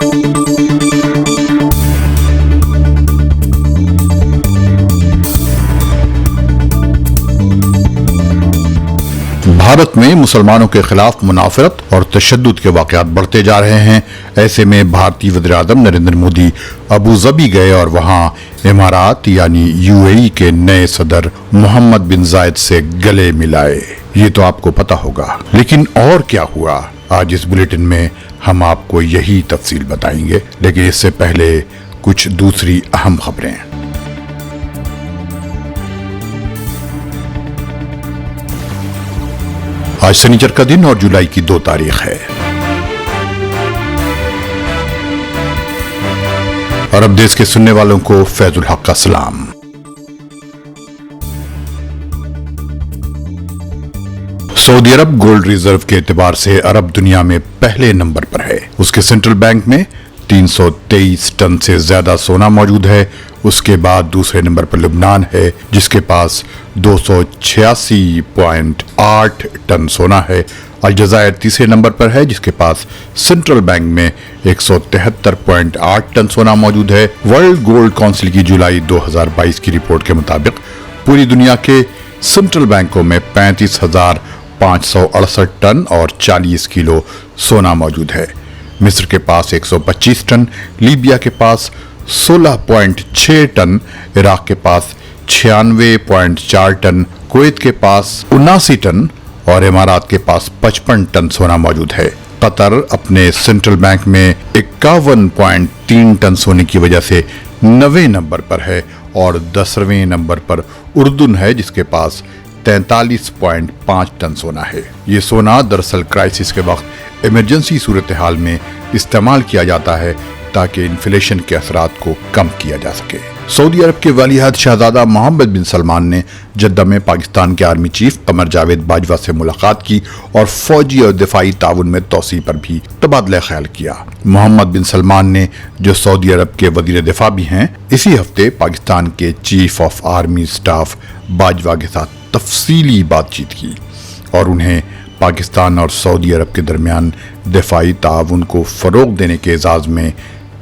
भारत में मुसलमानों के खिलाफ मुनाफरत और तशद्दुद के वाक़यात बढ़ते जा रहे हैं। ऐसे में भारतीय वज़ीर आज़म नरेंद्र मोदी अबू ज़बी गए और वहां इमारात यानी यूएई के नए सदर मोहम्मद बिन जायद से गले मिलाए। ये तो आपको पता होगा, लेकिन और क्या हुआ आज इस बुलेटिन में हम आपको यही तफसील बताएंगे। लेकिन इससे पहले कुछ दूसरी अहम खबरें। आज शनिचर का दिन और जुलाई की 2 तारीख है। अरब देश के सुनने वालों को फैजुल हक का सलाम। सऊदी अरब गोल्ड रिजर्व के एतबार से अरब दुनिया में पहले नंबर पर है। उसके सेंट्रल बैंक में 323 टन से ज्यादा सोना मौजूद है। उसके बाद दूसरे नंबर पर लुबनान है जिसके पास 286.8 टन सोना है। अलजायर तीसरे नंबर पर है जिसके पास सेंट्रल बैंक में 173.8 टन सोना मौजूद है। वर्ल्ड गोल्ड काउंसिल की जुलाई 2022 की रिपोर्ट के मुताबिक पूरी दुनिया के सेंट्रल बैंकों में 35,568 टन और 40 किलो सोना मौजूद है। मिस्र के पास 125 टन, लीबिया के पास 16.6 टन, इराक के पास 96.4 टन, कुवैत के पास 79 टन और इमारात के पास 55 टन सोना मौजूद है। कतर अपने सेंट्रल बैंक में 51.3 टन सोने की वजह से 9वें नंबर पर है और 10वें नंबर पर उर्दून है जिसके पास 43.5 टन सोना है। ये सोना दरअसल क्राइसिस के वक्त इमरजेंसी सूरत हाल में इस्तेमाल किया जाता है ताकि इन्फ्लेशन के असरात को कम किया जा सके। सऊदी अरब के वलीअहद शहजादा मोहम्मद बिन सलमान ने जद्दा में पाकिस्तान के आर्मी चीफ कमर जावेद बाजवा से मुलाकात की और फौजी और दिफाई ताउन में तोसी पर भी तबादला ख्याल किया। मोहम्मद बिन सलमान ने, जो सऊदी अरब के वजीर दिफा भी हैं, इसी हफ्ते पाकिस्तान के chief of army staff Bajwa के साथ तफसीली बातचीत की और उन्हें पाकिस्तान और सऊदी अरब के दरमियान दिफाई ताउन को फरोग देने के एजाज में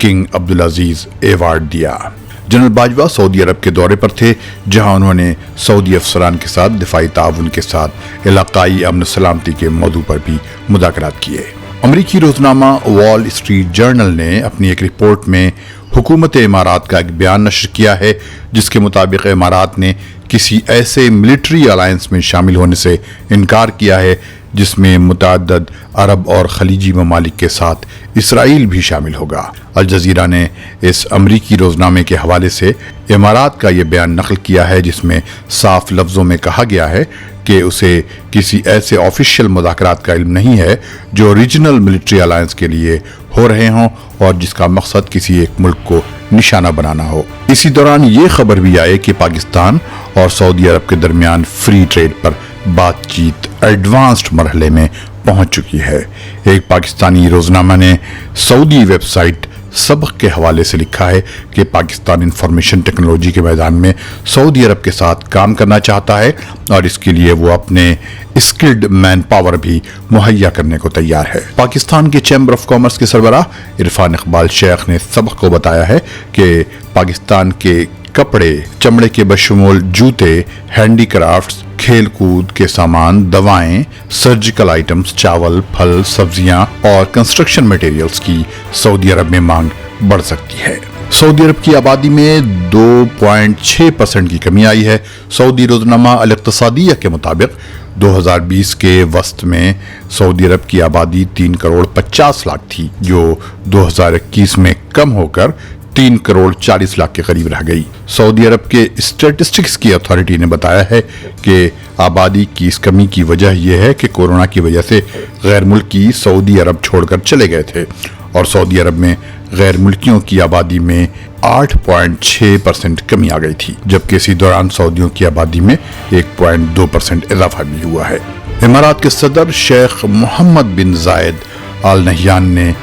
किंग अब्दुल अजीज अवार्ड दिया। जनरल बाजवा सऊदी अरब के दौरे पर थे जहां उन्होंने सऊदी अफसरान के साथ दिफाई ताउन के साथ इलाकाई अमन सलामती के मौजू पर भी मुज़ाकरात किए। अमरीकी रोजनामा वॉल स्ट्रीट जर्नल ने अपनी एक रिपोर्ट में हुकूमत इमारात का एक बयान नशर किया है जिसके मुताबिक इमारात ने किसी ऐसे मिलिट्री अलायंस में शामिल होने से इनकार किया है जिसमें मुतअद्दिद अरब और खलीजी ममालिक के साथ इसराइल भी शामिल होगा। अल जजीरा ने इस अमरीकी रोजनामे के हवाले से इमारात का ये बयान नकल किया है जिसमें साफ लफ्जों में कहा गया है कि उसे किसी ऐसे ऑफिशियल मुज़ाकरात का इल्म नहीं है जो रीजनल मिलिट्री अलायंस के लिए हो रहे हों और जिसका मकसद किसी एक मुल्क को निशाना बनाना हो। इसी दौरान ये खबर भी आई कि पाकिस्तान और सऊदी अरब के दरमियान फ्री ट्रेड पर बातचीत एडवांस्ड मरहले में पहुंच चुकी है। एक पाकिस्तानी रोजनामा ने सऊदी वेबसाइट सबक के हवाले से लिखा है कि पाकिस्तान इंफॉर्मेशन टेक्नोलॉजी के मैदान में सऊदी अरब के साथ काम करना चाहता है और इसके लिए वो अपने स्किल्ड मैन पावर भी मुहैया करने को तैयार है। पाकिस्तान के चैम्बर ऑफ कॉमर्स के सरबराह इरफान इकबाल शेख ने सबक को बताया है कि पाकिस्तान के कपड़े, चमड़े के बशमूल जूते, हैंडीक्राफ्ट्स, खेल कूद के सामान, दवाएं, सर्जिकल आइटम्स, चावल, फल, सब्जियां और कंस्ट्रक्शन मटेरियल्स की सऊदी अरब में मांग बढ़ सकती है। सऊदी अरब की आबादी में 2.6% की कमी आई है। सऊदी रोजनामा अल इक्तिसादिया के मुताबिक 2020 के वस्त में सऊदी अरब की आबादी 3 करोड़ 50 लाख थी जो 2021 में कम होकर 3 करोड़ 40 लाख के करीब रह गई। सऊदी अरब के स्टैटिस्टिक्स की अथॉरिटी ने बताया है कि आबादी की इस कमी की वजह यह है कि कोरोना की वजह से गैर मुल्की सऊदी अरब छोड़कर चले गए थे और सऊदी अरब में गैर मुल्कियों की आबादी में 8.6% कमी आ गई थी, जबकि इसी दौरान सऊदियों की आबादी में 1.2% इजाफा भी हुआ है। इमारात के सदर शेख मोहम्मद बिन जायद आल नहयान ने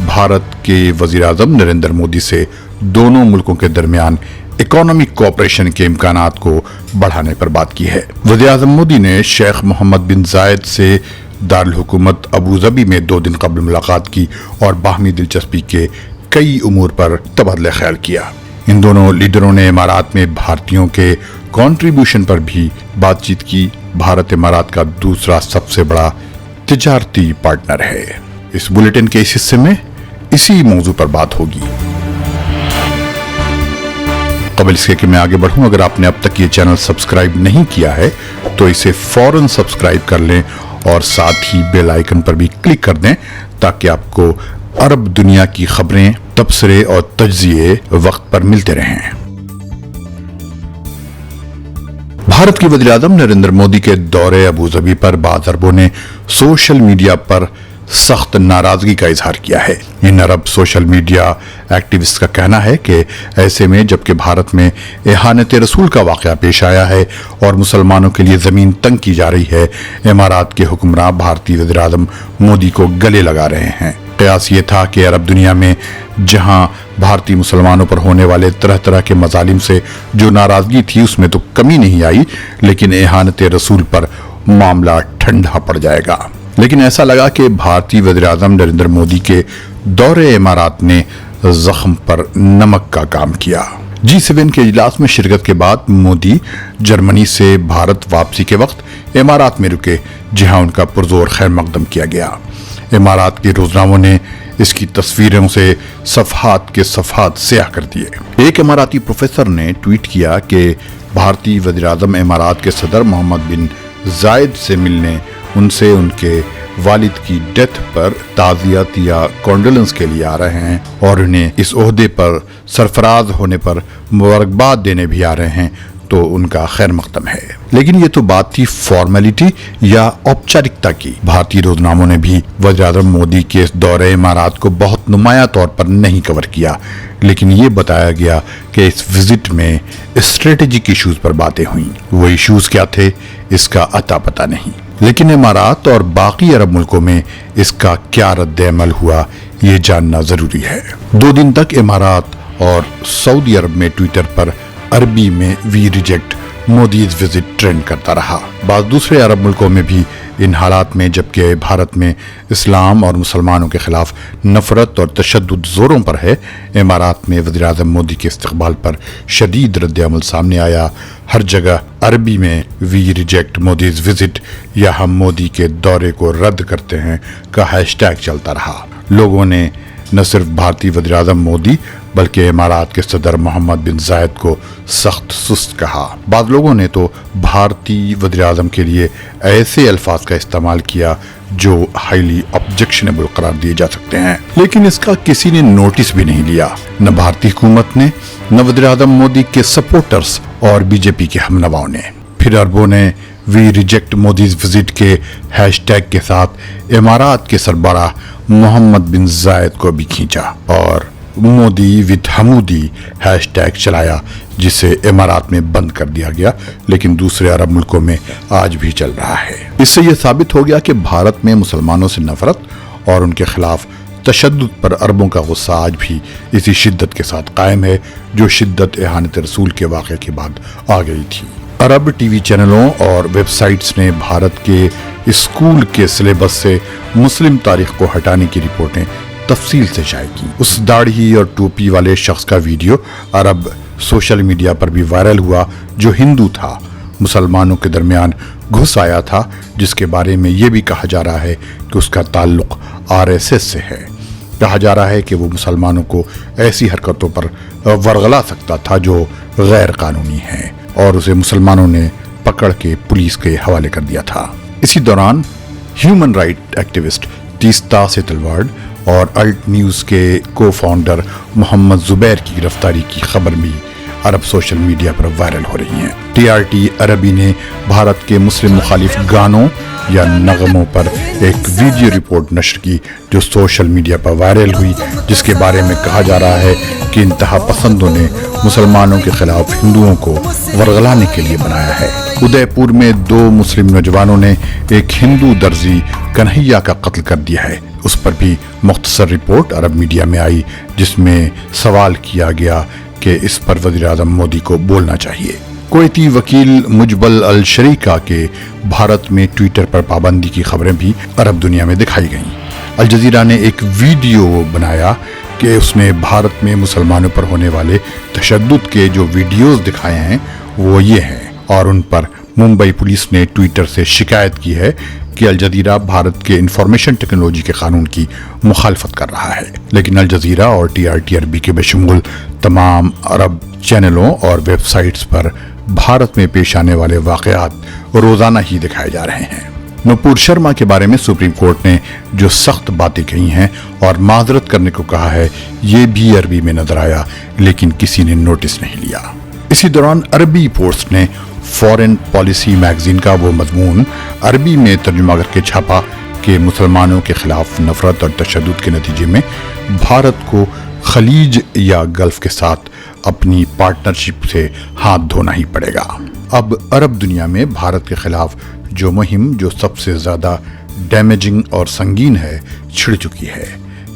भारत के वजीर आज़म नरेंद्र मोदी से दोनों मुल्कों के दरमियान इकोनॉमिक कोऑपरेशन के इम्कानात को बढ़ाने पर बात की है। वज़ीर आज़म मोदी ने शेख मोहम्मद बिन जायद से दारुल-हुकूमत अबू ज़बी में 2 दिन कबल मुलाकात की और बाहमी दिलचस्पी के कई उमूर पर तबादला ख्याल किया। इन दोनों लीडरों ने इमारात में भारतीयों के कंट्रीब्यूशन पर भी बातचीत की। भारत इमारात का दूसरा सबसे बड़ा तिजारती पार्टनर है। इस बुलेटिन के इस हिस्से में इसी मौजू पर बात होगी। कबल इसके कि मैं आगे बढ़ूं, अगर आपने अब तक ये चैनल सब्सक्राइब नहीं किया है तो इसे फौरन सब्सक्राइब कर लें और साथ ही बेल आइकन पर भी क्लिक कर दें ताकि आपको अरब दुनिया की खबरें, तबसरे और तज्जिए वक्त पर मिलते रहें। भारत के वज़ीर आज़म नरेंद्र मोदी के दौरे अबू ज़बी पर बाज़ अरबों ने सोशल मीडिया पर सख्त नाराजगी का इजहार किया है। इन अरब सोशल मीडिया एक्टिविस्ट का कहना है कि ऐसे में जबकि भारत में एहानत रसूल का वाक़या पेश आया है और मुसलमानों के लिए ज़मीन तंग की जा रही है, इमारात के हुक्मरान भारतीय वज़ीर आज़म मोदी को गले लगा रहे हैं। कयास ये था कि अरब दुनिया में जहां भारतीय मुसलमानों पर होने वाले तरह तरह के मजालिम से जो नाराजगी थी उसमें तो कमी नहीं आई, लेकिन एहानत रसूल पर मामला ठंडा पड़ जाएगा। लेकिन ऐसा लगा कि भारतीय वज़ीर आज़म नरेंद्र मोदी के दौरे इमारात ने जख्म पर नमक का काम किया। G7 के इजलास में शिरकत के बाद मोदी जर्मनी से भारत वापसी के वक्त इमारात में रुके, जहां उनका पुरजोर खैर मकदम किया गया। इमारात के रोजनामों ने इसकी तस्वीरों से सफ़हात के सफ़हात स्याह कर दिए। एक इमाराती प्रोफेसर ने ट्वीट किया कि भारतीय वज़ीर आज़म इमारात के सदर मोहम्मद बिन जायद से मिलने, उनसे उनके वालिद की डेथ पर ताज़ियत या कॉन्डोलेंस के लिए आ रहे हैं और उन्हें इस ओहदे पर सरफराज होने पर मुबारकबाद देने भी आ रहे हैं, तो उनका खैर मकदम है। लेकिन ये तो बात थी फॉर्मेलिटी या औपचारिकता की। भारतीय रोजनामों ने भी वज़ीर आज़म मोदी के इस दौरे इमारात को बहुत नुमाया तौर पर नहीं कवर किया, लेकिन ये बताया गया कि इस विजिट में स्ट्रेटेजिक इश्यूज पर बातें हुई। वो इश्यूज क्या थे इसका अता पता नहीं, लेकिन इमारात और बाकी अरब मुल्कों में इसका क्या रद्द-ए-अमल हुआ ये जानना जरूरी है। 2 दिन तक इमारात और सऊदी अरब में ट्विटर पर अरबी में we reject Modi's visit trend करता रहा। बाद दूसरे अरब मुल्कों में भी इन हालात में, जबकि भारत में इस्लाम और मुसलमानों के खिलाफ नफरत और तशद्दुद जोरों पर है, इमारात में वज़ीर आज़म मोदी के इस्तकबाल पर शदीद रद्द-ए-अमल सामने आया। हर जगह अरबी में वी रिजेक्ट मोदीज विजिट या हम मोदी के दौरे को रद्द करते हैं का हैशटैग चलता रहा। लोगों ने न सिर्फ भारतीय वज़ीर आज़म मोदी बल्कि इमारात के सदर मोहम्मद बिन जायद को सख्त सुस्त कहा। बाद लोगों ने तो भारतीय वज़ीर आज़म के लिए ऐसे अल्फाज का इस्तेमाल किया जो हाईली ऑब्जेक्शनेबल करार दिए जा सकते हैं, लेकिन इसका किसी ने नोटिस भी नहीं लिया, न भारतीय हुकूमत ने, न वज़ीर आज़म मोदी के सपोर्टर्स और बीजेपी के हमनवाओं ने। फिर अरबों ने वी रिजेक्ट मोदीज विजिट के हैशटैग के साथ इमारात के सरबराह मोहम्मद बिन जायद को भी खींचा और मोदी विद हमूदी हैशटैग चलाया, जिसे इमारात में बंद कर दिया गया, लेकिन दूसरे अरब मुल्कों में आज भी चल रहा है। इससे यह साबित हो गया कि भारत में मुसलमानों से नफरत और उनके खिलाफ तशद्दुद पर अरबों का गुस्सा आज भी इसी शिद्दत के साथ कायम है जो शिद्दत एहानत रसूल के वाक़े के बाद आ गई थी। अरब टीवी चैनलों और वेबसाइट्स ने भारत के स्कूल के सिलेबस से मुस्लिम तारीख को हटाने की रिपोर्टें तफसील से शाये की। उस दाढ़ी और टोपी वाले शख्स का वीडियो अरब सोशल मीडिया पर भी वायरल हुआ जो हिंदू था, मुसलमानों के दरमियान घुस आया था, जिसके बारे में ये भी कहा जा रहा है कि उसका ताल्लुक RSS से है। कहा जा रहा है कि वो मुसलमानों को ऐसी हरकतों पर वरगला सकता था जो गैर कानूनी है और उसे मुसलमानों ने पकड़ के पुलिस के हवाले कर दिया था। इसी दौरान ह्यूमन राइट एक्टिविस्ट तीस्ता सेतलवार्ड और अल्ट न्यूज़ के को फाउंडर मोहम्मद जुबैर की गिरफ्तारी की खबर भी अरब सोशल मीडिया पर वायरल हो रही हैं। TRT अरबी ने भारत के मुस्लिम मुखालिफ गानों या नगमों पर एक वीडियो रिपोर्ट नशर की जो सोशल मीडिया पर वायरल हुई, जिसके बारे में कहा जा रहा है कि इंतहा पसंदों ने मुसलमानों के खिलाफ हिंदुओं को वरगलाने के लिए बनाया है। उदयपुर में 2 मुस्लिम नौजवानों ने एक हिंदू दर्जी कन्हैया का कत्ल कर दिया है। उस पर भी मुख्तसर रिपोर्ट अरब मीडिया में आई, जिसमें सवाल किया गया कि इस पर वज़ीर आज़म मोदी को बोलना चाहिए। کویتی وکیل مجبل الشریکہ کے بھارت میں ٹویٹر پر پابندی کی خبریں بھی عرب دنیا میں دکھائی گئیں۔ الجزیرہ نے ایک ویڈیو بنایا کہ اس نے بھارت میں مسلمانوں پر ہونے والے تشدد کے جو ویڈیوز دکھائے ہیں وہ یہ ہیں، اور ان پر ممبئی پولیس نے ٹویٹر سے شکایت کی ہے کہ الجزیرہ بھارت کے انفارمیشن ٹیکنالوجی کے قانون کی مخالفت کر رہا ہے۔ لیکن الجزیرہ اور ٹی آر بی کے بشمول تمام عرب چینلوں اور ویب سائٹس پر بھارت میں پیش آنے والے واقعات روزانہ ہی دکھائے جا رہے ہیں۔ نپور شرما کے بارے میں سپریم کورٹ نے جو سخت باتیں کہی ہیں اور معذرت کرنے کو کہا ہے، یہ بھی عربی میں نظر آیا لیکن کسی نے نوٹس نہیں لیا۔ اسی دوران عربی پوسٹ نے فورن پالیسی میگزین کا وہ مضمون عربی میں ترجمہ کر کے چھاپا کہ مسلمانوں کے خلاف نفرت اور تشدد کے نتیجے میں بھارت کو خلیج یا گلف کے ساتھ اپنی پارٹنرشپ سے ہاتھ دھونا ہی پڑے گا۔ اب عرب دنیا میں بھارت کے خلاف جو مہم جو سب سے زیادہ ڈیمیجنگ اور سنگین ہے چھڑ چکی ہے۔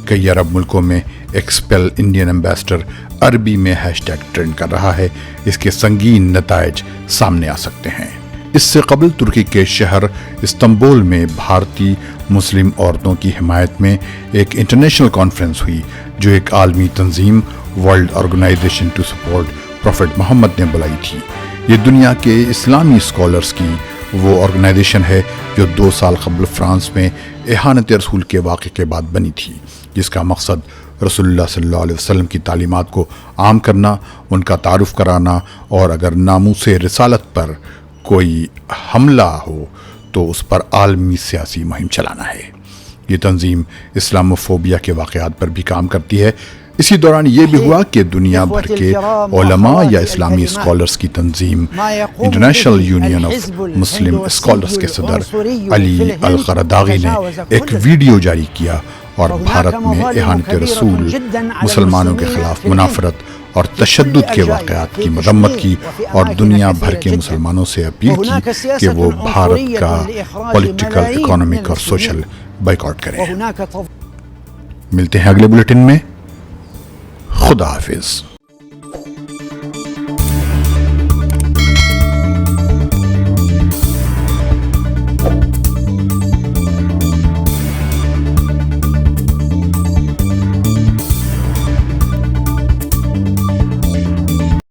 کئی عرب ملکوں میں ایکسپیل انڈین ایمبیسڈر عربی میں ہیش ٹیگ ٹرینڈ کر رہا ہے۔ اس کے سنگین نتائج سامنے آ سکتے ہیں۔ اس سے قبل ترکی کے شہر استنبول میں بھارتی مسلم عورتوں کی حمایت میں ایک انٹرنیشنل کانفرنس ہوئی جو ایک عالمی تنظیم world organization to support prophet Muhammad نے بلائی تھی۔ یہ دنیا کے اسلامی اسکالرز کی وہ آرگنائزیشن ہے جو 2 سال قبل فرانس میں اہانت رسول کے واقعے کے بعد بنی تھی، جس کا مقصد رسول اللہ صلی اللہ علیہ وسلم کی تعلیمات کو عام کرنا، ان کا تعارف کرانا، اور اگر ناموس رسالت پر کوئی حملہ ہو تو اس پر عالمی سیاسی مہم چلانا ہے۔ یہ تنظیم اسلاموفوبیا کے واقعات پر بھی کام کرتی ہے۔ اسی دوران یہ بھی ہوا کہ دنیا بھر کے علماء یا اسلامی اسکالرز کی تنظیم international union of Muslim scholars کے صدر علی القرداغی نے ایک ویڈیو جاری کیا اور بھارت میں اہانت رسول، مسلمانوں کے خلاف منافرت اور تشدد کے واقعات کی مذمت کی، اور دنیا بھر کے مسلمانوں سے اپیل کی کہ وہ بھارت کا پولیٹیکل، اکنامک اور سوشل بائیکاٹ کریں۔ ملتے ہیں اگلے بلیٹن میں۔ خدا حافظ۔